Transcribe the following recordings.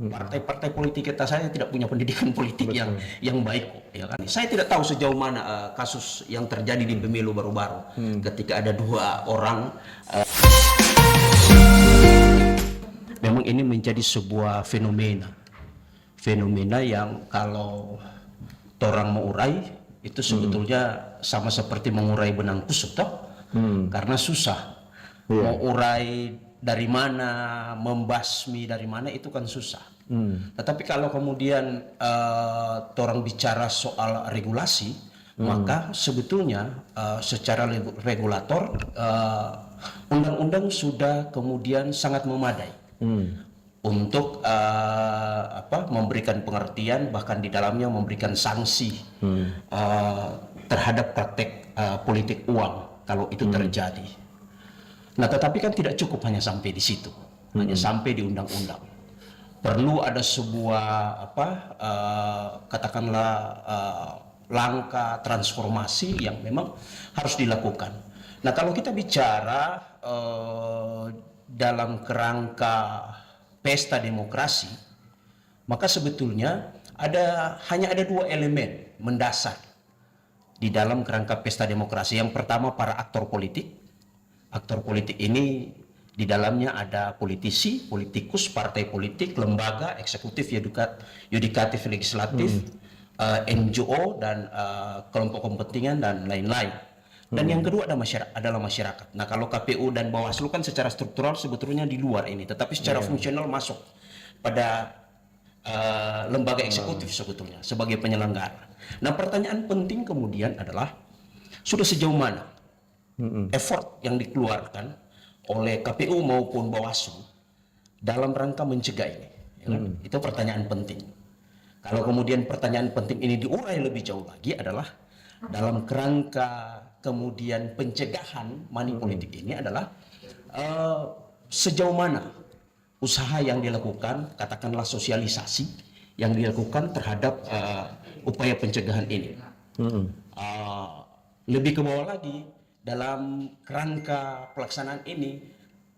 Partai-partai politik kita saya tidak punya pendidikan politik yang baik kok, ya kan. Saya tidak tahu sejauh mana kasus yang terjadi di pemilu baru-baru ketika ada dua orang. Memang ini menjadi sebuah fenomena yang kalau orang mengurai itu sebetulnya sama seperti mengurai benang kusut toh. Karena susah mau urai dari mana, membasmi dari mana, itu kan susah. Tetapi kalau kemudian orang bicara soal regulasi, maka sebetulnya secara regulator undang-undang sudah kemudian sangat memadai untuk memberikan pengertian, bahkan di dalamnya memberikan sanksi terhadap praktek politik uang kalau itu terjadi. Nah, tetapi kan tidak cukup hanya sampai di situ, hanya sampai di undang-undang. Perlu ada sebuah katakanlah langkah transformasi yang memang harus dilakukan. Nah, kalau kita bicara dalam kerangka pesta demokrasi, maka sebetulnya hanya ada dua elemen mendasar di dalam kerangka pesta demokrasi. Yang pertama, para aktor politik. Aktor politik ini di dalamnya ada politisi, politikus, partai politik, lembaga, eksekutif, yudikatif, legislatif, NGO, dan kelompok kepentingan, dan lain-lain. Dan yang kedua adalah masyarakat. Nah, kalau KPU dan Bawaslu kan secara struktural sebetulnya di luar ini, tetapi secara fungsional masuk pada lembaga eksekutif sebetulnya sebagai penyelenggara. Nah, pertanyaan penting kemudian adalah sudah sejauh mana effort yang dikeluarkan oleh KPU maupun Bawaslu dalam rangka mencegah ini, ya kan? Itu pertanyaan penting. Kalau kemudian pertanyaan penting ini diurai lebih jauh lagi adalah dalam kerangka kemudian pencegahan money politik ini adalah sejauh mana usaha yang dilakukan, katakanlah sosialisasi yang dilakukan terhadap upaya pencegahan ini. Lebih ke bawah lagi, dalam kerangka pelaksanaan ini,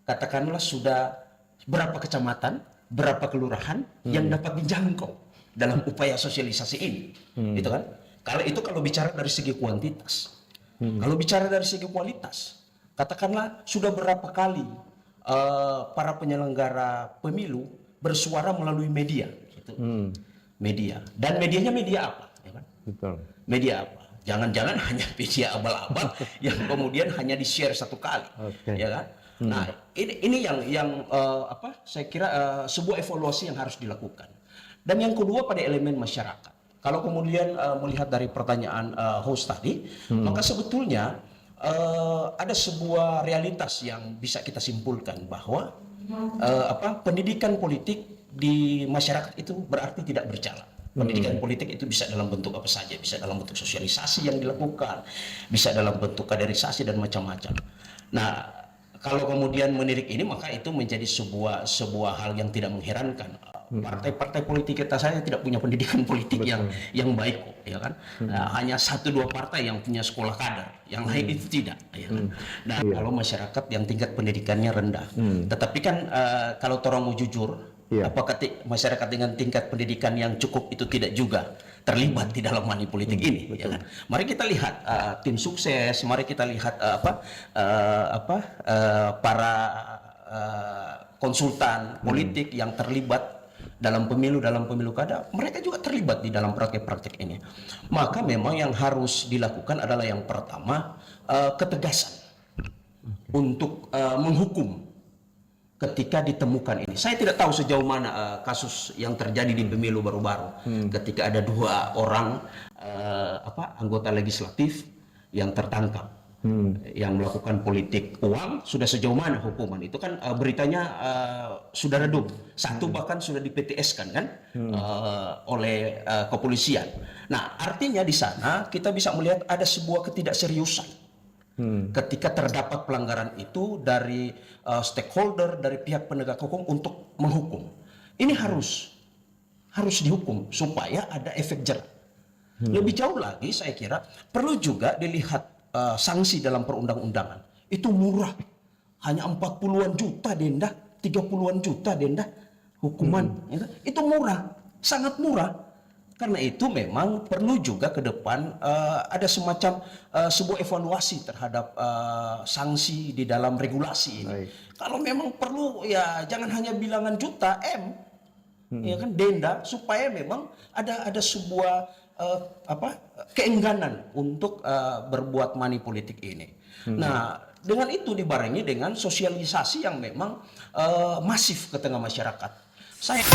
katakanlah sudah berapa kecamatan, berapa kelurahan yang dapat dijangkau dalam upaya sosialisasi ini, gitu kan? Kalau bicara dari segi kuantitas, kalau bicara dari segi kualitas, katakanlah sudah berapa kali para penyelenggara pemilu bersuara melalui media, gitu. Media, dan medianya media apa, ya kan? Betul. Media apa? Jangan-jangan hanya media abal-abal yang kemudian hanya di-share satu kali, ya kan? Nah, ini yang saya kira sebuah evaluasi yang harus dilakukan. Dan yang kedua pada elemen masyarakat. Kalau kemudian melihat dari pertanyaan host tadi, maka sebetulnya ada sebuah realitas yang bisa kita simpulkan bahwa pendidikan politik di masyarakat itu berarti tidak berjalan. Pendidikan politik itu bisa dalam bentuk apa saja, bisa dalam bentuk sosialisasi yang dilakukan, bisa dalam bentuk kaderisasi dan macam-macam. Nah, kalau kemudian menirik ini, maka itu menjadi sebuah hal yang tidak mengherankan. Partai-partai politik kita saya tidak punya pendidikan politik yang baik kok, ya kan. Nah, hanya 1-2 partai yang punya sekolah kader, yang lain itu tidak, ya kan. Nah, kalau masyarakat yang tingkat pendidikannya rendah, tetapi kan kalau orang mau jujur, apakah masyarakat dengan tingkat pendidikan yang cukup itu tidak juga terlibat di dalam money politik ini, ya kan? Mari kita lihat tim sukses, mari kita lihat para konsultan politik yang terlibat dalam pemilu kada, mereka juga terlibat di dalam praktek-praktek ini. Maka memang yang harus dilakukan adalah yang pertama, ketegasan untuk menghukum ketika ditemukan ini. Saya tidak tahu sejauh mana kasus yang terjadi di pemilu baru-baru ketika ada 2 orang anggota legislatif yang tertangkap yang melakukan politik uang. Sudah sejauh mana hukuman itu kan beritanya sudah redup. 1 bahkan sudah di PTS-kan kan oleh kepolisian. Nah, artinya di sana kita bisa melihat ada sebuah ketidakseriusan ketika terdapat pelanggaran itu dari stakeholder, dari pihak penegak hukum untuk menghukum. Ini harus dihukum supaya ada efek jerak. Lebih jauh lagi saya kira perlu juga dilihat sanksi dalam perundang-undangan. Itu murah, hanya 40-an juta denda, 30-an juta denda. hukuman. Itu murah, sangat murah. Karena itu memang perlu juga ke depan ada semacam sebuah evaluasi terhadap sanksi di dalam regulasi ini. Baik. Kalau memang perlu ya jangan hanya bilangan juta ya kan denda, supaya memang ada sebuah keengganan untuk berbuat money politik ini. Nah, dengan itu dibarengi dengan sosialisasi yang memang masif ke tengah masyarakat. Saya